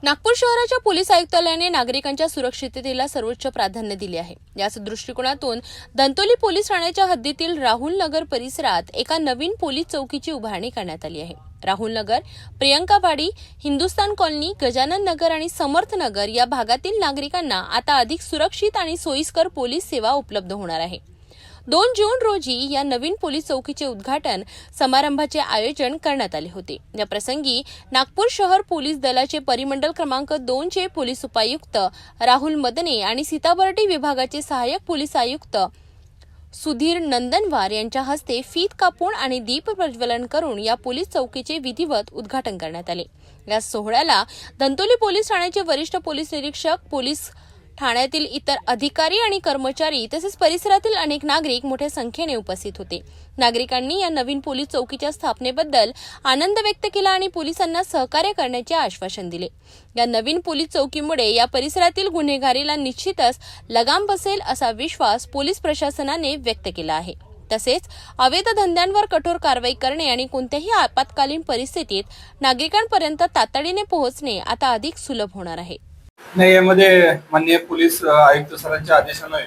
नागपूर शहराच्या पोलीस आयुक्तालयाने नागरिकांच्या सुरक्षिततेला सर्वोच्च प्राधान्य दिले आहे। याच दृष्टिकोनातून दंतोली पोलीस ठाण्याच्या हद्दीतील राहुल नगर परिसरात एका नवीन पोलीस चौकीची उभारणी करण्यात आली आहे। राहुल नगर, प्रियंकावाडी, हिंदुस्तान कॉलनी, गजानन नगर आणि समर्थ नगर या भागातील नागरिकांना आता अधिक सुरक्षित आणि सोयीस्कर पोलीस सेवा उपलब्ध होणार आहे। 2 जून रोजी या नवीन पोलीस चौकीचे उद्घाटन समारंभाचे आयोजन करण्यात आले होते। या प्रसंगी नागपूर शहर पोलीस दलाचे परिमंडल क्रमांक 2 चे पोलीस उपायुक्त राहुल मदने आणि सीताबर्डी विभागाचे सहाय्यक पोलीस आयुक्त सुधीर नंदनवार यांच्या हस्ते फीत कापून आणि दीप प्रज्वलन करून या पोलीस चौकीचे विधिवत उद्घाटन करण्यात आले। या सोहळ्याला दंतोली पोलीस ठाण्याचे वरिष्ठ पोलीस निरीक्षक, पोलीस ठाण्यातील इतर अधिकारी आणि कर्मचारी तसेच परिसरातील अनेक नागरिक मोठ्या संख्येने उपस्थित होते। नागरिकांनी या नवीन पोलीस चौकीच्या स्थापनेबद्दल आनंद व्यक्त केला आणि पोलिसांना सहकार्य करण्याचे आश्वासन दिले। या नवीन पोलीस चौकीमुळे या परिसरातील गुन्हेगारीला निश्चितच लगाम बसेल असा विश्वास पोलीस प्रशासनाने व्यक्त केला आहे। तसेच अवैध धंद्यांवर कठोर कारवाई करणे आणि कोणत्याही आपत्कालीन परिस्थितीत नागरिकांपर्यंत तातडीने पोहोचणे आता अधिक सुलभ होणार आहे। नाही, यामध्ये माननीय पोलीस आयुक्त सरांच्या आदेशाने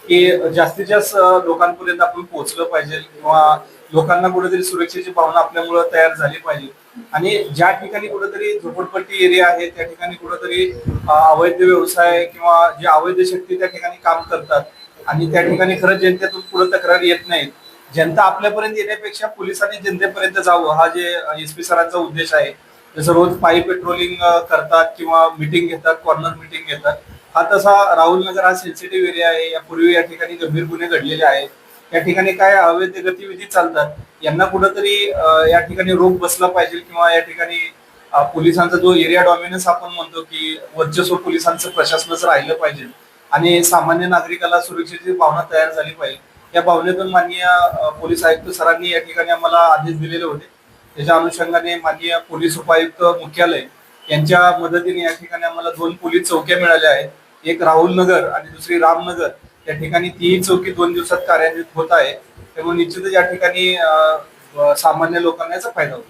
की जास्तीत जास्त लोकांपर्यंत आपण पोहोचलं पाहिजे किंवा लोकांना कुठेतरी सुरक्षेची भावना आपल्यामुळे तयार झाली पाहिजे आणि ज्या ठिकाणी कुठेतरी झोपडपट्टी एरिया आहे त्या ठिकाणी कुठेतरी अवैध व्यवसाय किंवा जे अवैध शक्ती त्या ठिकाणी काम करतात आणि त्या ठिकाणी खरंच जनतेतून पुढे तक्रार येत नाहीत। जनता आपल्यापर्यंत येण्यापेक्षा पोलिसांनी जनतेपर्यंत जावं हा जे एसपी सरांचा उद्देश आहे। जसं रोज पायी पेट्रोलिंग करतात किंवा मीटिंग घेतात, कॉर्नर मीटिंग घेतात, हा तसा राहुल नगर हा सेन्सिटिव्ह एरिया आहे। यापूर्वी या ठिकाणी गंभीर गुन्हे घडलेले आहेत, या ठिकाणी काय अवैध गतिविधी चालतात, यांना कुठंतरी या ठिकाणी रोख बसला पाहिजे किंवा या ठिकाणी पोलिसांचा जो एरिया डॉमिनन्स आपण म्हणतो की वर्चस्व पोलिसांचं प्रशासनाचं राहिलं पाहिजे आणि सामान्य नागरिकाला सुरक्षेची भावना तयार झाली पाहिजे। या भावनेतून माननीय पोलीस आयुक्त सरांनी या ठिकाणी आम्हाला आदेश दिलेले होते। त्याच्या अनुषंगाने माननीय पोलीस उपायुक्त मुख्यालय यांच्या मदतीने या ठिकाणी आम्हाला 2 पोलीस चौक्या मिळाल्या आहेत, एक राहुल नगर आणि दुसरी रामनगर। या ठिकाणी ती चौकी 2 दिवसात कार्यान्वित होत आहे, त्यामुळे निश्चितच या ठिकाणी सामान्य लोकांना याचा फायदा होतो।